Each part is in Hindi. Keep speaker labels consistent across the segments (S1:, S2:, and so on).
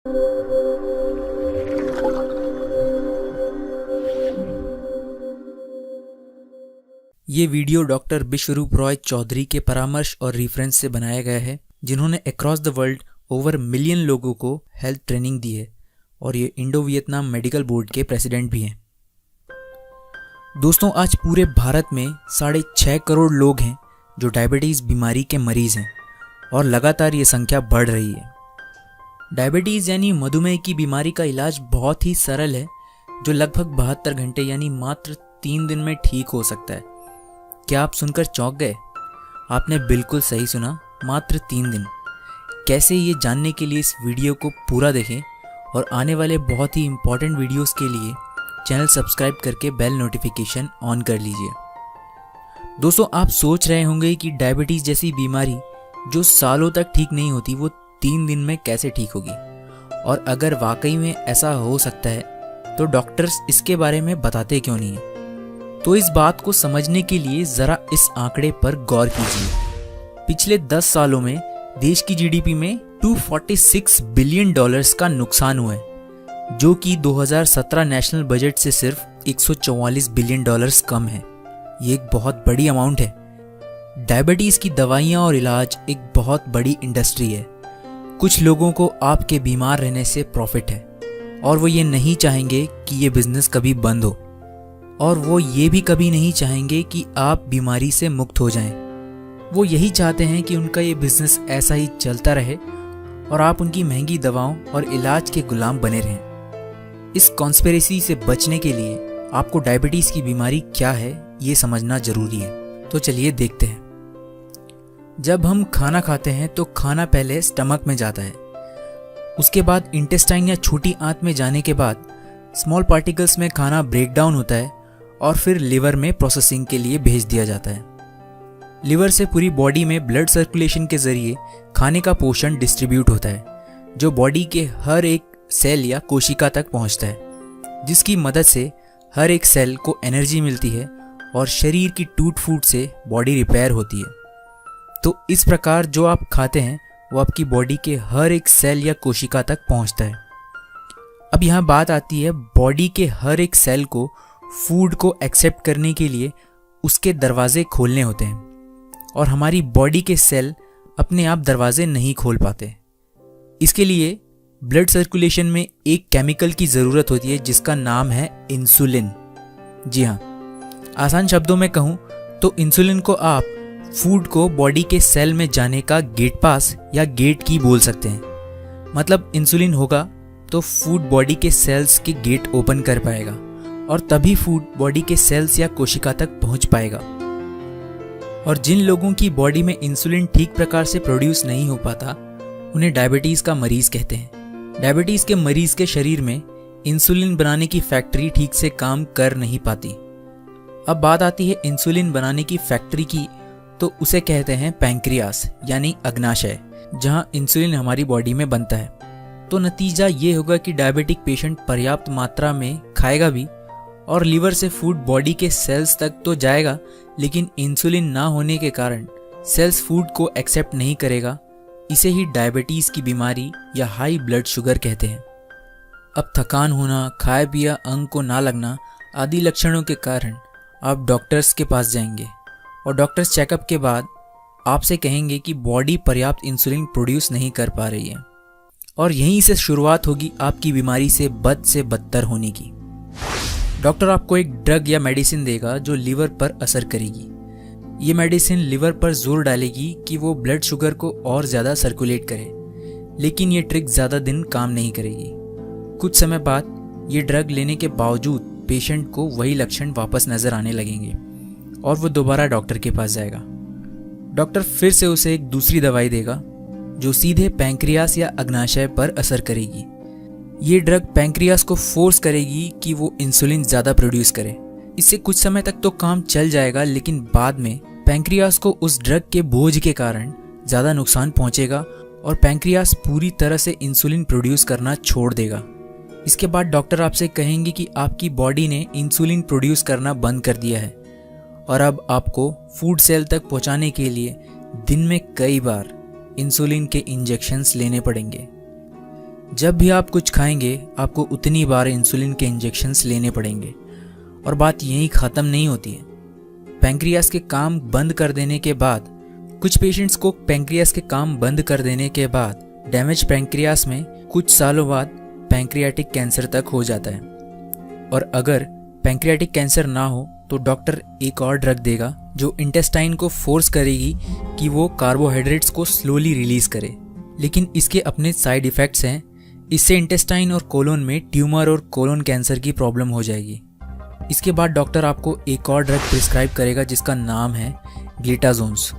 S1: ये वीडियो डॉक्टर विश्वरूप रॉय चौधरी के परामर्श और रेफरेंस से बनाया गया है, जिन्होंने across the world over million लोगों को हेल्थ ट्रेनिंग दी है और ये इंडो वियतनाम मेडिकल बोर्ड के प्रेसिडेंट भी हैं। दोस्तों, आज पूरे भारत में 6.5 करोड़ लोग हैं जो डायबिटीज़ बीमारी के मरीज़ हैं और लगातार ये संख्या बढ़ रही है। डायबिटीज़ यानी मधुमेह की बीमारी का इलाज बहुत ही सरल है, जो लगभग 72 घंटे यानी मात्र 3 दिन में ठीक हो सकता है। क्या आप सुनकर चौंक गए? आपने बिल्कुल सही सुना, मात्र 3 दिन। कैसे, ये जानने के लिए इस वीडियो को पूरा देखें और आने वाले बहुत ही इंपॉर्टेंट वीडियोस के लिए चैनल सब्सक्राइब करके बेल नोटिफिकेशन ऑन कर लीजिए। दोस्तों, आप सोच रहे होंगे कि डायबिटीज़ जैसी बीमारी जो सालों तक ठीक नहीं होती, वो 3 दिन में कैसे ठीक होगी, और अगर वाकई में ऐसा हो सकता है तो डॉक्टर्स इसके बारे में बताते क्यों नहीं है? तो इस बात को समझने के लिए ज़रा इस आंकड़े पर गौर कीजिए। पिछले 10 सालों में देश की जीडीपी में $246 बिलियन का नुकसान हुआ है, जो कि 2017 नेशनल बजट से सिर्फ $144 बिलियन कम है। ये एक बहुत बड़ी अमाउंट है। डायबिटीज़ की दवाइयाँ और इलाज एक बहुत बड़ी इंडस्ट्री है। कुछ लोगों को आपके बीमार रहने से प्रॉफिट है और वो ये नहीं चाहेंगे कि ये बिजनेस कभी बंद हो, और वो ये भी कभी नहीं चाहेंगे कि आप बीमारी से मुक्त हो जाएं। वो यही चाहते हैं कि उनका ये बिजनेस ऐसा ही चलता रहे और आप उनकी महंगी दवाओं और इलाज के गुलाम बने रहें। इस कॉन्स्पिरेसी से बचने के लिए आपको डायबिटीज़ की बीमारी क्या है ये समझना जरूरी है। तो चलिए देखते हैं। जब हम खाना खाते हैं तो खाना पहले स्टमक में जाता है, उसके बाद इंटेस्टाइन या छोटी आंत में जाने के बाद स्मॉल पार्टिकल्स में खाना ब्रेक डाउन होता है और फिर लिवर में प्रोसेसिंग के लिए भेज दिया जाता है। लिवर से पूरी बॉडी में ब्लड सर्कुलेशन के जरिए खाने का पोषण डिस्ट्रीब्यूट होता है, जो बॉडी के हर एक सेल या कोशिका तक पहुंचता है, जिसकी मदद से हर एक सेल को एनर्जी मिलती है और शरीर की टूट फूट से बॉडी रिपेयर होती है। तो इस प्रकार जो आप खाते हैं वो आपकी बॉडी के हर एक सेल या कोशिका तक पहुंचता है। अब यहाँ बात आती है, बॉडी के हर एक सेल को फूड को एक्सेप्ट करने के लिए उसके दरवाजे खोलने होते हैं और हमारी बॉडी के सेल अपने आप दरवाजे नहीं खोल पाते। इसके लिए ब्लड सर्कुलेशन में एक केमिकल की ज़रूरत होती है जिसका नाम है इंसुलिन। जी हाँ, आसान शब्दों में कहूँ तो इंसुलिन को आप फूड को बॉडी के सेल में जाने का गेट पास या गेट की बोल सकते हैं। मतलब इंसुलिन होगा तो फूड बॉडी के सेल्स के गेट ओपन कर पाएगा और तभी फूड बॉडी के सेल्स या कोशिका तक पहुंच पाएगा। और जिन लोगों की बॉडी में इंसुलिन ठीक प्रकार से प्रोड्यूस नहीं हो पाता, उन्हें डायबिटीज़ का मरीज कहते हैं। डायबिटीज़ के मरीज के शरीर में इंसुलिन बनाने की फैक्ट्री ठीक से काम कर नहीं पाती। अब बात आती है इंसुलिन बनाने की फैक्ट्री की, तो उसे कहते हैं पैंक्रियास यानी अग्नाशय, जहां इंसुलिन हमारी बॉडी में बनता है। तो नतीजा ये होगा कि डायबिटिक पेशेंट पर्याप्त मात्रा में खाएगा भी और लिवर से फूड बॉडी के सेल्स तक तो जाएगा, लेकिन इंसुलिन ना होने के कारण सेल्स फूड को एक्सेप्ट नहीं करेगा। इसे ही डायबिटीज़ की बीमारी या हाई ब्लड शुगर कहते हैं। अब थकान होना, खाए पिया अंग को ना लगना आदि लक्षणों के कारण आप डॉक्टर्स के पास जाएंगे और डॉक्टर्स चेकअप के बाद आपसे कहेंगे कि बॉडी पर्याप्त इंसुलिन प्रोड्यूस नहीं कर पा रही है, और यहीं से शुरुआत होगी आपकी बीमारी से बद से बदतर होने की। डॉक्टर आपको एक ड्रग या मेडिसिन देगा जो लिवर पर असर करेगी। ये मेडिसिन लिवर पर जोर डालेगी कि वो ब्लड शुगर को और ज़्यादा सर्कुलेट करे, लेकिन ये ट्रिक ज़्यादा दिन काम नहीं करेगी। कुछ समय बाद ये ड्रग लेने के बावजूद पेशेंट को वही लक्षण वापस नज़र आने लगेंगे और वो दोबारा डॉक्टर के पास जाएगा। डॉक्टर फिर से उसे एक दूसरी दवाई देगा जो सीधे पैंक्रियास या अग्नाशय पर असर करेगी। ये ड्रग पैंक्रियास को फोर्स करेगी कि वो इंसुलिन ज़्यादा प्रोड्यूस करे। इससे कुछ समय तक तो काम चल जाएगा, लेकिन बाद में पैंक्रियास को उस ड्रग के बोझ के कारण ज़्यादा नुकसान पहुंचेगा और पैंक्रियास पूरी तरह से इंसुलिन प्रोड्यूस करना छोड़ देगा। इसके बाद डॉक्टर आपसे कहेंगे कि आपकी बॉडी ने इंसुलिन प्रोड्यूस करना बंद कर दिया है और अब आपको फूड सेल तक पहुंचाने के लिए दिन में कई बार इंसुलिन के इंजेक्शंस लेने पड़ेंगे। जब भी आप कुछ खाएंगे आपको उतनी बार इंसुलिन के इंजेक्शन्स लेने पड़ेंगे। और बात यहीं ख़त्म नहीं होती है। पैंक्रियास के काम बंद कर देने के बाद कुछ पेशेंट्स को पैंक्रियास के काम बंद कर देने के बाद डैमेज पैंक्रियास में कुछ सालों बाद पैंक्रियाटिक कैंसर तक हो जाता है। और अगर पैंक्रियाटिक कैंसर ना हो तो डॉक्टर एक और ड्रग देगा जो इंटेस्टाइन को फोर्स करेगी कि वो कार्बोहाइड्रेट्स को स्लोली रिलीज करे। लेकिन इसके अपने साइड इफ़ेक्ट्स हैं। इससे इंटेस्टाइन और कोलोन में ट्यूमर और कोलोन कैंसर की प्रॉब्लम हो जाएगी। इसके बाद डॉक्टर आपको एक और ड्रग प्रिस्क्राइब करेगा जिसका नाम है ग्लिटाजोन्स।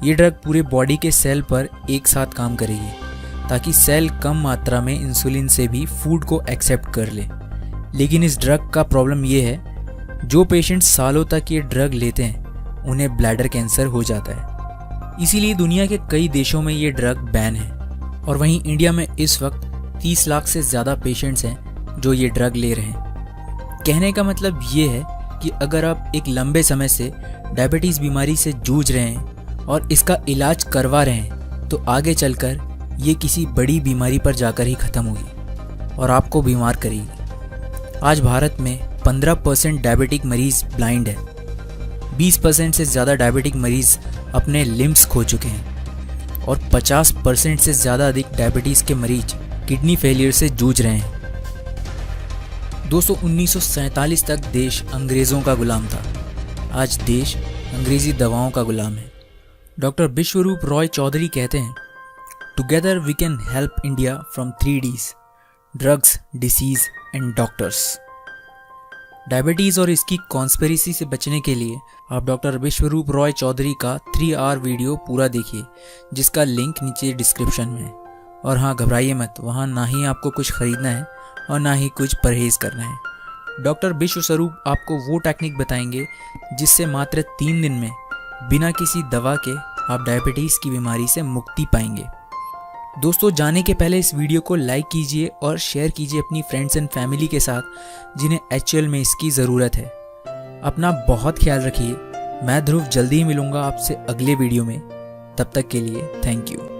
S1: ये ड्रग पूरे बॉडी के सेल पर एक साथ काम करेगी ताकि सेल कम मात्रा में इंसुलिन से भी फूड को एक्सेप्ट कर ले। लेकिन इस ड्रग का प्रॉब्लम ये है, जो पेशेंट सालों तक ये ड्रग लेते हैं उन्हें ब्लैडर कैंसर हो जाता है। इसीलिए दुनिया के कई देशों में ये ड्रग बैन है। और वहीं इंडिया में इस वक्त 30 लाख से ज़्यादा पेशेंट्स हैं जो ये ड्रग ले रहे हैं। कहने का मतलब ये है कि अगर आप एक लंबे समय से डायबिटीज़ बीमारी से जूझ रहे हैं और इसका इलाज करवा रहे हैं तो आगे चलकर ये किसी बड़ी बीमारी पर जाकर ही ख़त्म होगी और आपको बीमार करेगी। आज भारत में 15% डायबिटिक मरीज़ ब्लाइंड है। 20% से ज़्यादा डायबिटिक मरीज़ अपने लिम्स खो चुके हैं और 50% से ज़्यादा अधिक डायबिटीज़ के मरीज किडनी फेलियर से जूझ रहे हैं। दोस्तों 1947 तक देश अंग्रेज़ों का गुलाम था। आज देश अंग्रेज़ी दवाओं का गुलाम है। डॉक्टर विश्वरूप रॉय चौधरी कहते हैं, together we can help India from 3 Ds: drugs, diseases and doctors. Diabetes और इसकी कॉन्स्पिरेसी से बचने के लिए आप डॉक्टर विश्वरूप रॉय चौधरी का 3 आवर वीडियो पूरा देखिए, जिसका लिंक नीचे डिस्क्रिप्शन में है। और हाँ, घबराइए मत, वहाँ ना ही आपको कुछ खरीदना है और ना ही कुछ परहेज़ करना है। डॉक्टर विश्वस्वरूप आपको वो टेक्निक बताएंगे जिससे मात्र 3 दिन में बिना किसी दवा के आप डायबिटीज़ की बीमारी से मुक्ति पाएंगे। दोस्तों जाने के पहले इस वीडियो को लाइक कीजिए और शेयर कीजिए अपनी फ्रेंड्स एंड फैमिली के साथ जिन्हें एक्चुअल में इसकी ज़रूरत है। अपना बहुत ख्याल रखिए। मैं ध्रुव जल्दी ही मिलूँगा आपसे अगले वीडियो में। तब तक के लिए थैंक यू।